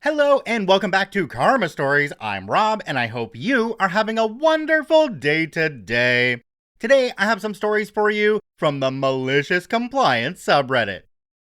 Hello and welcome back to Karma Stories. I'm Rob and I hope you are having a wonderful day today. Today I have some stories for you from the Malicious Compliance subreddit.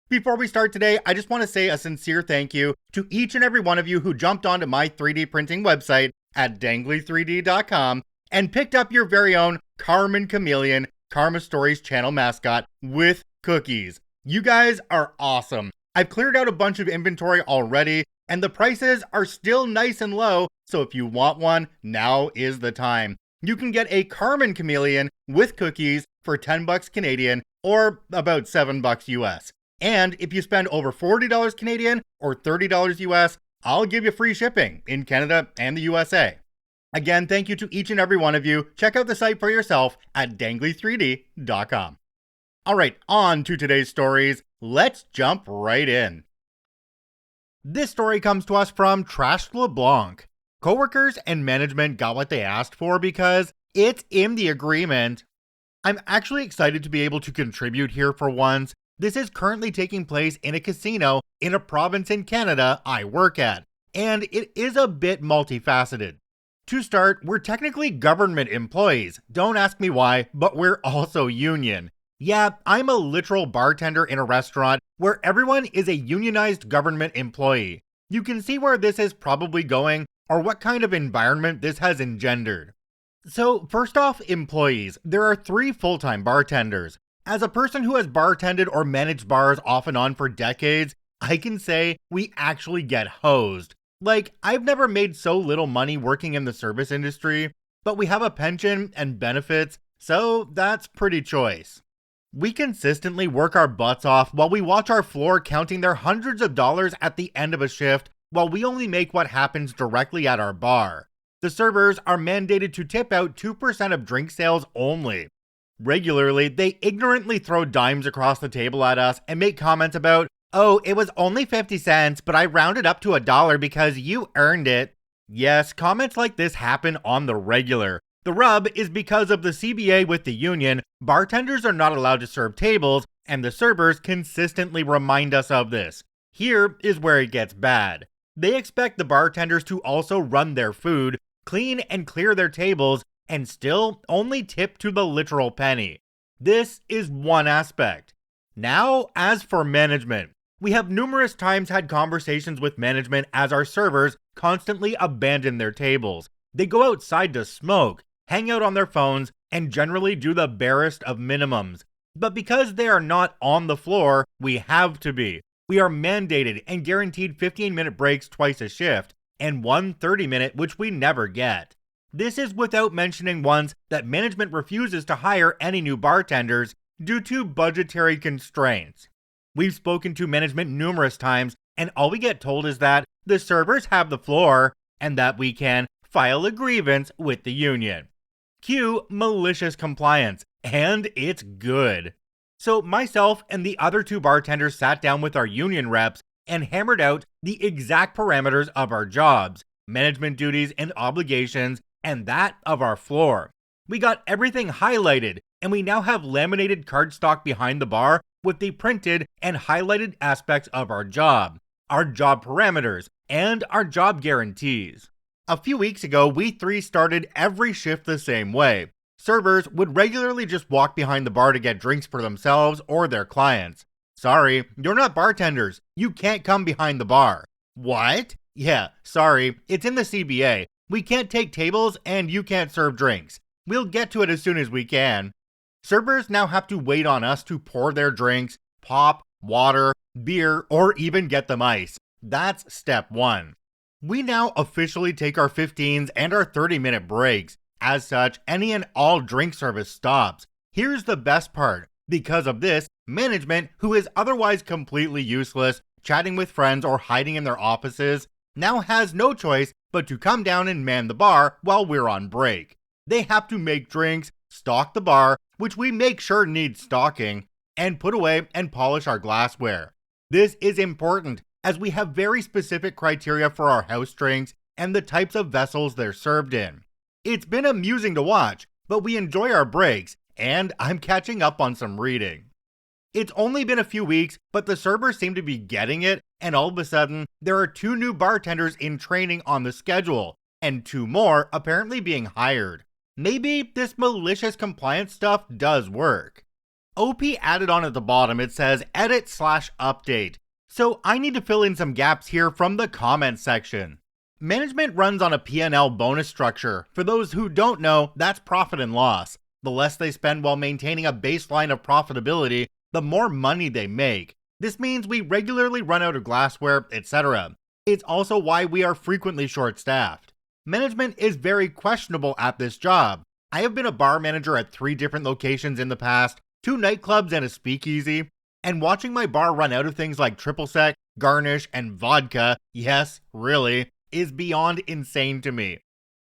Before we start today, I just want to say a sincere thank you to each and every one of you who jumped onto my 3D printing website at dangly3d.com and picked up your very own Carmen Chameleon Karma Stories channel mascot with cookies. You guys are awesome. I've cleared out a bunch of inventory already, and the prices are still nice and low, so if you want one, now is the time. You can get a Carmen Chameleon with cookies for 10 bucks Canadian or about 7 bucks US. And if you spend over $40 Canadian or $30 US, I'll give you free shipping in Canada and the USA. Again, thank you to each and every one of you. Check out the site for yourself at dangly3d.com. Alright, on to today's stories. Let's jump right in. This story comes to us from Trash LeBlanc. Coworkers and management got what they asked for because it's in the agreement. I'm actually excited to be able to contribute here for once. This is currently taking place in a casino in a province in Canada I work at, and it is a bit multifaceted. To start, we're technically government employees. Don't ask me why, but we're also union. Yeah, I'm a literal bartender in a restaurant where everyone is a unionized government employee. You can see where this is probably going or what kind of environment this has engendered. So first off, employees. There are 3 full-time bartenders. As a person who has bartended or managed bars off and on for decades, I can say we actually get hosed. Like, I've never made so little money working in the service industry, but we have a pension and benefits, so that's pretty choice. We consistently work our butts off while we watch our floor counting their hundreds of dollars at the end of a shift while we only make what happens directly at our bar. The servers are mandated to tip out 2% of drink sales only. Regularly, they ignorantly throw dimes across the table at us and make comments about, "Oh, it was only 50 cents, but I rounded up to $1 because you earned it." Yes, comments like this happen on the regular. The rub is because of the CBA with the union, bartenders are not allowed to serve tables, and the servers consistently remind us of this. Here is where it gets bad. They expect the bartenders to also run their food, clean and clear their tables, and still only tip to the literal penny. This is one aspect. Now, as for management, we have numerous times had conversations with management as our servers constantly abandon their tables. They go outside to smoke, hang out on their phones, and generally do the barest of minimums. But because they are not on the floor, we have to be. We are mandated and guaranteed 15-minute breaks twice a shift, and one 30-minute which we never get. This is without mentioning ones that management refuses to hire any new bartenders due to budgetary constraints. We've spoken to management numerous times, and all we get told is that the servers have the floor, and that we can file a grievance with the union. Cue Malicious Compliance, and it's good. So myself and the other 2 bartenders sat down with our union reps and hammered out the exact parameters of our jobs, management duties and obligations, and that of our floor. We got everything highlighted, and we now have laminated cardstock behind the bar with the printed and highlighted aspects of our job parameters, and our job guarantees. A few weeks ago, we 3 started every shift the same way. Servers would regularly just walk behind the bar to get drinks for themselves or their clients. Sorry, you're not bartenders. You can't come behind the bar. What? Yeah, sorry, it's in the CBA. We can't take tables and you can't serve drinks. We'll get to it as soon as we can. Servers now have to wait on us to pour their drinks, pop, water, beer, or even get them ice. That's step 1. We now officially take our 15s and our 30-minute breaks. As such, any and all drink service stops. Here's the best part. Because of this, management, who is otherwise completely useless, chatting with friends or hiding in their offices, now has no choice but to come down and man the bar while we're on break. They have to make drinks, stock the bar, which we make sure needs stocking, and put away and polish our glassware. This is important, as we have very specific criteria for our house drinks and the types of vessels they're served in. It's been amusing to watch, but we enjoy our breaks, and I'm catching up on some reading. It's only been a few weeks, but the servers seem to be getting it, and all of a sudden, there are 2 new bartenders in training on the schedule, and 2 more apparently being hired. Maybe this malicious compliance stuff does work. OP added on at the bottom, it says edit/update. So I need to fill in some gaps here from the comments section. Management runs on a P&L bonus structure. For those who don't know, that's profit and loss. The less they spend while maintaining a baseline of profitability, the more money they make. This means we regularly run out of glassware, etc. It's also why we are frequently short-staffed. Management is very questionable at this job. I have been a bar manager at 3 different locations in the past, 2 nightclubs and a speakeasy, and watching my bar run out of things like triple sec, garnish, and vodka, yes, really, is beyond insane to me.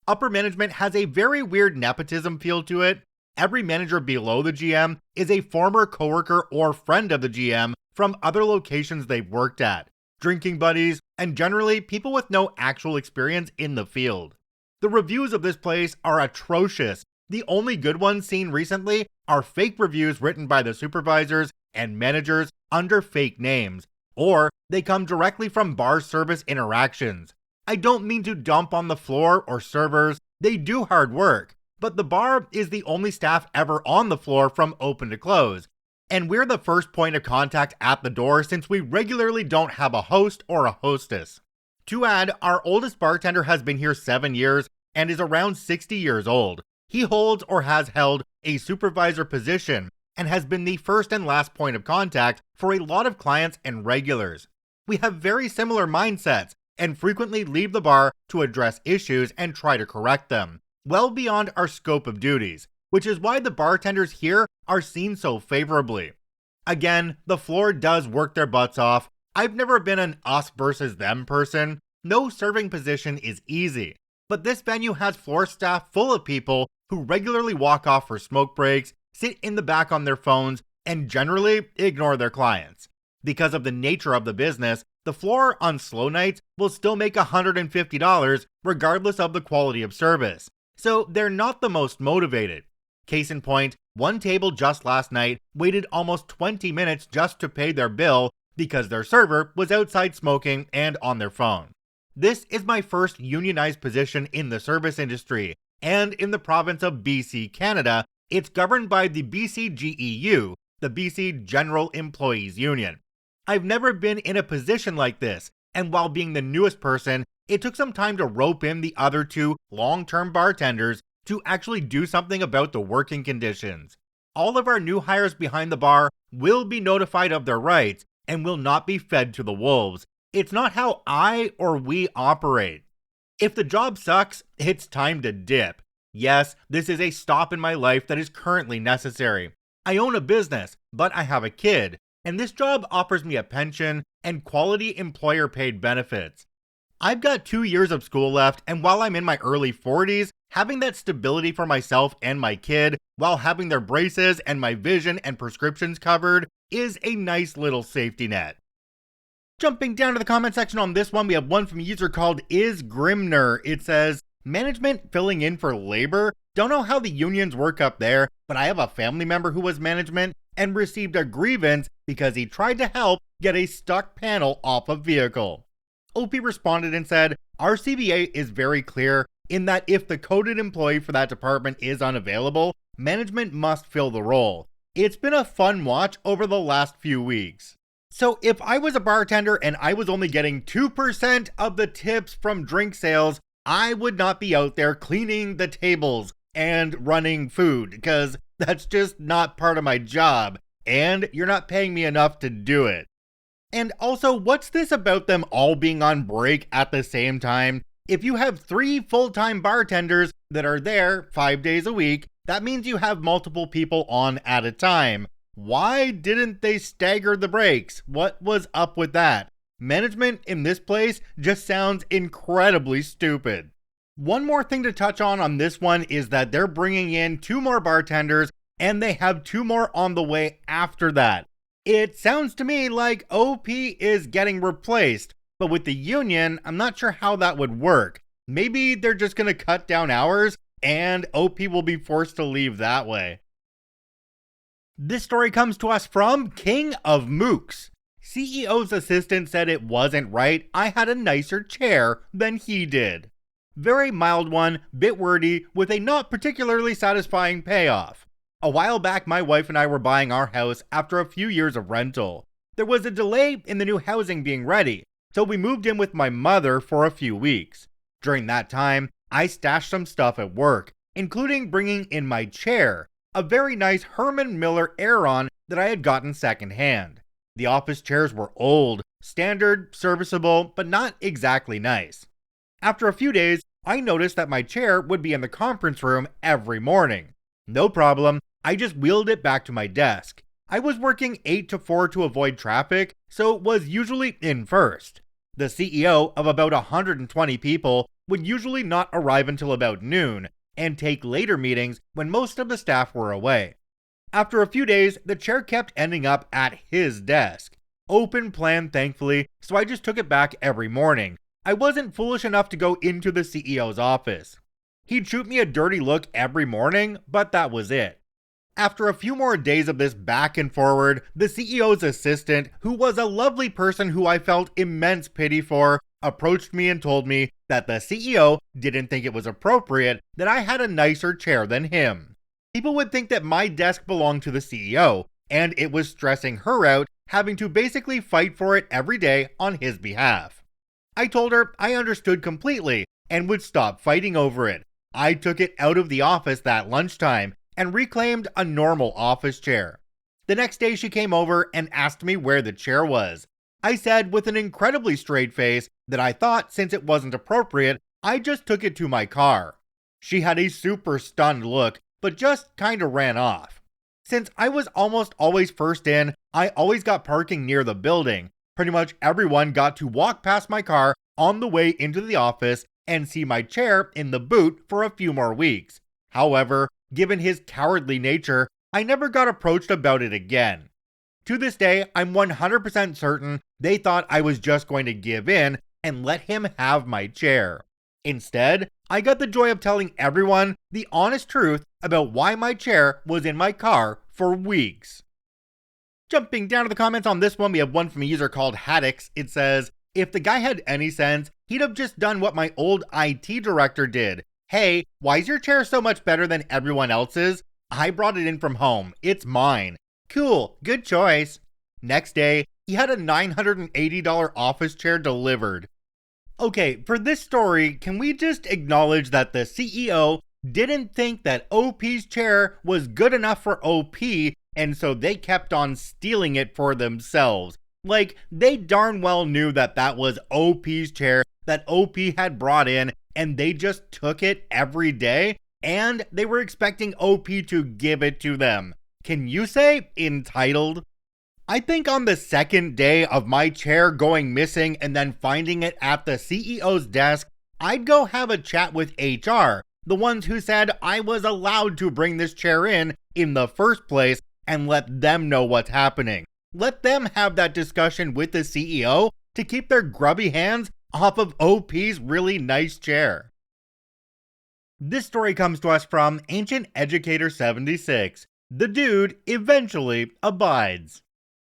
Upper management has a very weird nepotism feel to it. Every manager below the GM is a former coworker or friend of the GM from other locations they've worked at, drinking buddies, and generally people with no actual experience in the field. The reviews of this place are atrocious. The only good ones seen recently are fake reviews written by the supervisors and managers under fake names, or they come directly from bar service interactions. I don't mean to dump on the floor or servers, they do hard work, but the bar is the only staff ever on the floor from open to close, and we're the first point of contact at the door since we regularly don't have a host or a hostess. To add, our oldest bartender has been here 7 years and is around 60 years old. He holds or has held a supervisor position and has been the first and last point of contact for a lot of clients and regulars. We have very similar mindsets and frequently leave the bar to address issues and try to correct them, well beyond our scope of duties, which is why the bartenders here are seen so favorably. Again, the floor does work their butts off. I've never been an us versus them person. No serving position is easy, but this venue has floor staff full of people who regularly walk off for smoke breaks, sit in the back on their phones, and generally ignore their clients. Because of the nature of the business, the floor on slow nights will still make $150 regardless of the quality of service, so they're not the most motivated. Case in point, one table just last night waited almost 20 minutes just to pay their bill because their server was outside smoking and on their phone. This is my first unionized position in the service industry, and in the province of BC, Canada, it's governed by the BCGEU, the BC General Employees Union. I've never been in a position like this, and while being the newest person, it took some time to rope in the other 2 long-term bartenders to actually do something about the working conditions. All of our new hires behind the bar will be notified of their rights and will not be fed to the wolves. It's not how I or we operate. If the job sucks, it's time to dip. Yes, this is a stop in my life that is currently necessary. I own a business, but I have a kid, and this job offers me a pension and quality employer-paid benefits. I've got 2 years of school left, and while I'm in my early 40s, having that stability for myself and my kid, while having their braces and my vision and prescriptions covered, is a nice little safety net. Jumping down to the comment section on this one, we have one from a user called IsGrimner. It says, management filling in for labor? Don't know how the unions work up there, but I have a family member who was management and received a grievance because he tried to help get a stuck panel off a vehicle. OP responded and said, our CBA is very clear in that if the coded employee for that department is unavailable, management must fill the role. It's been a fun watch over the last few weeks. So if I was a bartender and I was only getting 2% of the tips from drink sales, I would not be out there cleaning the tables and running food, because that's just not part of my job, and you're not paying me enough to do it. And also, what's this about them all being on break at the same time? If you have 3 full-time bartenders that are there 5 days a week, that means you have multiple people on at a time. Why didn't they stagger the breaks? What was up with that? Management in this place just sounds incredibly stupid. One more thing to touch on this one is that they're bringing in 2 more bartenders and they have 2 more on the way after that. It sounds to me like OP is getting replaced, but with the union, I'm not sure how that would work. Maybe they're just going to cut down hours and OP will be forced to leave that way. This story comes to us from King of Mooks. CEO's assistant said it wasn't right I had a nicer chair than he did. Very mild one, bit wordy, with a not particularly satisfying payoff. A while back, my wife and I were buying our house after a few years of rental. There was a delay in the new housing being ready, so we moved in with my mother for a few weeks. During that time, I stashed some stuff at work, including bringing in my chair, a very nice Herman Miller Aeron that I had gotten secondhand. The office chairs were old, standard, serviceable, but not exactly nice. After a few days, I noticed that my chair would be in the conference room every morning. No problem, I just wheeled it back to my desk. I was working 8 to 4 to avoid traffic, so was usually in first. The CEO of about 120 people would usually not arrive until about noon, and take later meetings when most of the staff were away. After a few days, the chair kept ending up at his desk. Open plan, thankfully, so I just took it back every morning. I wasn't foolish enough to go into the CEO's office. He'd shoot me a dirty look every morning, but that was it. After a few more days of this back and forward, the CEO's assistant, who was a lovely person who I felt immense pity for, approached me and told me that the CEO didn't think it was appropriate that I had a nicer chair than him. People would think that my desk belonged to the CEO, and it was stressing her out having to basically fight for it every day on his behalf. I told her I understood completely and would stop fighting over it. I took it out of the office that lunchtime and reclaimed a normal office chair. The next day she came over and asked me where the chair was. I said with an incredibly straight face that I thought since it wasn't appropriate, I just took it to my car. She had a super stunned look, but just kinda ran off. Since I was almost always first in, I always got parking near the building. Pretty much everyone got to walk past my car on the way into the office and see my chair in the boot for a few more weeks. However, given his cowardly nature, I never got approached about it again. To this day, I'm 100% certain they thought I was just going to give in and let him have my chair. Instead, I got the joy of telling everyone the honest truth about why my chair was in my car for weeks. Jumping down to the comments on this one, we have one from a user called Haddix. It says, if the guy had any sense, he'd have just done what my old IT director did. Hey, why is your chair so much better than everyone else's? I brought it in from home. It's mine. Cool, good choice. Next day, he had a $980 office chair delivered. Okay, for this story, can we just acknowledge that the CEO didn't think that OP's chair was good enough for OP, and so they kept on stealing it for themselves? Like, they darn well knew that that was OP's chair that OP had brought in, and they just took it every day, and they were expecting OP to give it to them. Can you say entitled? I think on the second day of my chair going missing and then finding it at the CEO's desk, I'd go have a chat with HR, the ones who said I was allowed to bring this chair in the first place, and let them know what's happening. Let them have that discussion with the CEO to keep their grubby hands off of OP's really nice chair. This story comes to us from Ancient Educator 76. The dude eventually abides.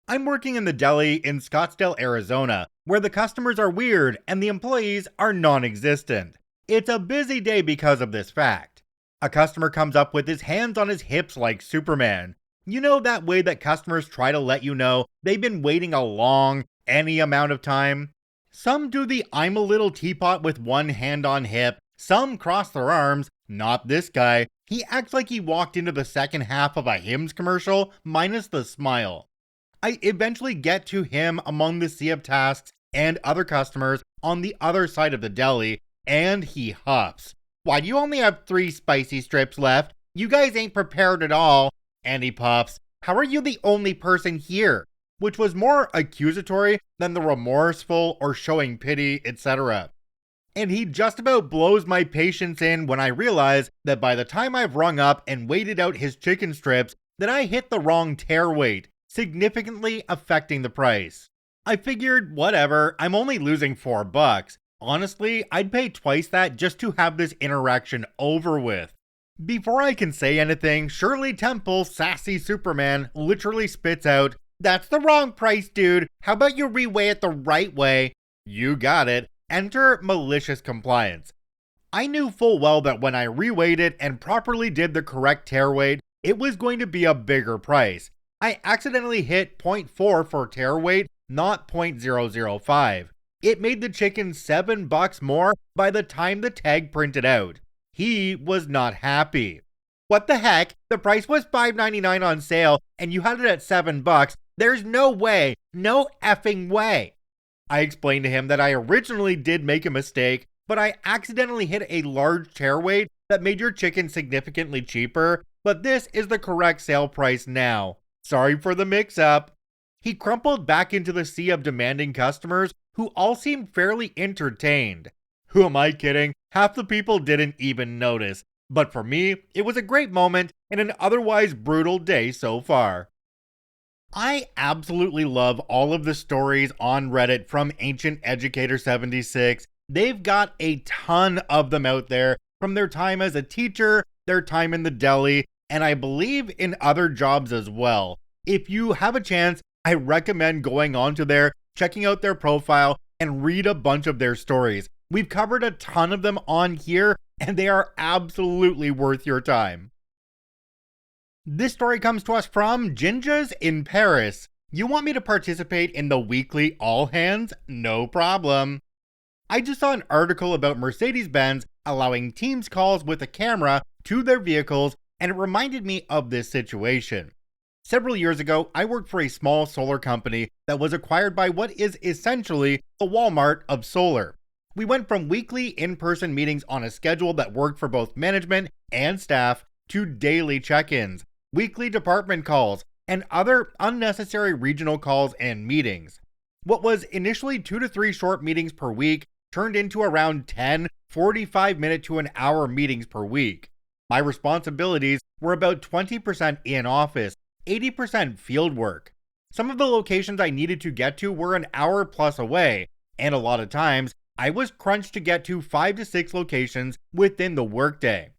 I'm working in the deli in Scottsdale, Arizona, where the customers are weird and the employees are non-existent. It's a busy day because of this fact. A customer comes up with his hands on his hips like Superman. You know that way that customers try to let you know they've been waiting a long, any amount of time? Some do the I'm a little teapot with one hand on hip, some cross their arms. Not this guy. He acts like he walked into the second half of a Hims commercial, minus the smile. I eventually get to him among the sea of tasks and other customers on the other side of the deli, and he huffs. Why do you only have 3 spicy strips left? You guys ain't prepared at all. And he puffs, how are you the only person here? Which was more accusatory than the remorseful or showing pity, etc. And he just about blows my patience in when I realize that by the time I've rung up and weighted out his chicken strips, that I hit the wrong tear weight, significantly affecting the price. I figured, whatever, I'm only losing $4. Honestly, I'd pay twice that just to have this interaction over with. Before I can say anything, Shirley Temple's sassy Superman literally spits out, "That's the wrong price, dude. How about you reweigh it the right way?" You got it. Enter Malicious Compliance. I knew full well that when I reweighed it and properly did the correct tear weight, it was going to be a bigger price. I accidentally hit 0.4 for tear weight, not 0.005. It made the chicken $7 more by the time the tag printed out. He was not happy. "What the heck? The price was $5.99 on sale and you had it at $7. There's no way. No effing way." I explained to him that I originally did make a mistake, but I accidentally hit a large tear weight that made your chicken significantly cheaper, but this is the correct sale price now. Sorry for the mix-up. He crumpled back into the sea of demanding customers who all seemed fairly entertained. Who am I kidding? Half the people didn't even notice. But for me, it was a great moment and an otherwise brutal day so far. I absolutely love all of the stories on Reddit from Ancient Educator 76. They've got a ton of them out there from their time as a teacher, their time in the deli, and I believe in other jobs as well. If you have a chance, I recommend going onto there, checking out their profile, and read a bunch of their stories. We've covered a ton of them on here, and they are absolutely worth your time. This story comes to us from Ginjas in Paris. "You want me to participate in the weekly all hands? No problem. I just saw an article about Mercedes-Benz allowing Teams calls with a camera to their vehicles, and it reminded me of this situation. Several years ago, I worked for a small solar company that was acquired by what is essentially the Walmart of solar. We went from weekly in-person meetings on a schedule that worked for both management and staff to daily check-ins, weekly department calls, and other unnecessary regional calls and meetings. What was initially 2 to 3 short meetings per week turned into around 10 45-minute to an hour meetings per week. My responsibilities were about 20% in office, 80% field work. Some of the locations I needed to get to were an hour plus away, and a lot of times I was crunched to get to 5 to 6 locations within the workday.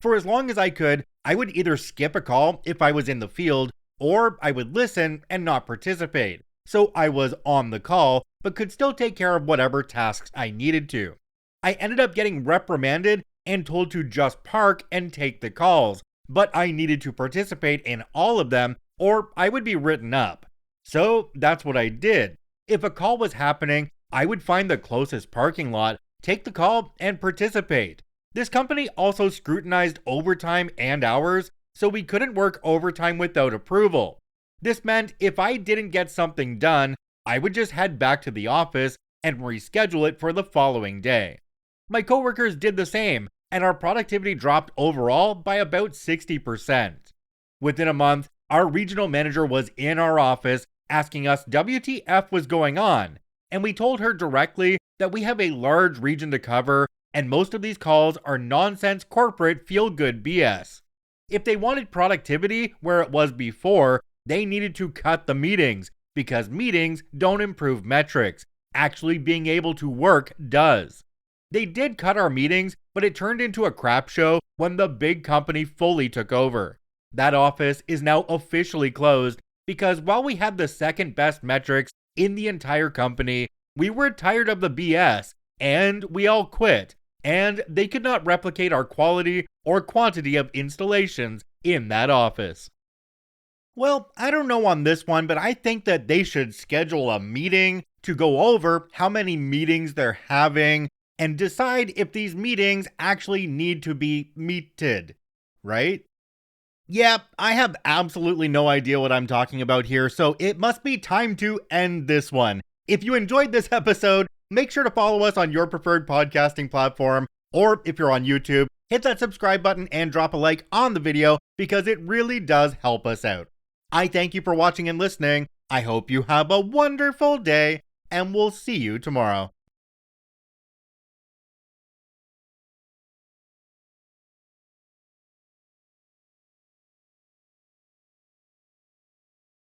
For as long as I could, I would either skip a call if I was in the field, or I would listen and not participate. So I was on the call, but could still take care of whatever tasks I needed to. I ended up getting reprimanded and told to just park and take the calls, but I needed to participate in all of them or I would be written up. So that's what I did. If a call was happening, I would find the closest parking lot, take the call, and participate. This company also scrutinized overtime and hours, so we couldn't work overtime without approval. This meant if I didn't get something done, I would just head back to the office and reschedule it for the following day. My coworkers did the same, and our productivity dropped overall by about 60%. Within a month, our regional manager was in our office asking us WTF was going on, and we told her directly that we have a large region to cover and most of these calls are nonsense corporate feel-good BS. If they wanted productivity where it was before, they needed to cut the meetings, because meetings don't improve metrics. Actually being able to work does. They did cut our meetings, but it turned into a crap show when the big company fully took over. That office is now officially closed because while we had the second best metrics in the entire company, we were tired of the BS and we all quit. And they could not replicate our quality or quantity of installations in that office. Well, I don't know on this one, but I think that they should schedule a meeting to go over how many meetings they're having and decide if these meetings actually need to be meted, right? Yeah, I have absolutely no idea what I'm talking about here, so it must be time to end this one. If you enjoyed this episode, make sure to follow us on your preferred podcasting platform, or if you're on YouTube, hit that subscribe button and drop a like on the video because it really does help us out. I thank you for watching and listening. I hope you have a wonderful day, and we'll see you tomorrow.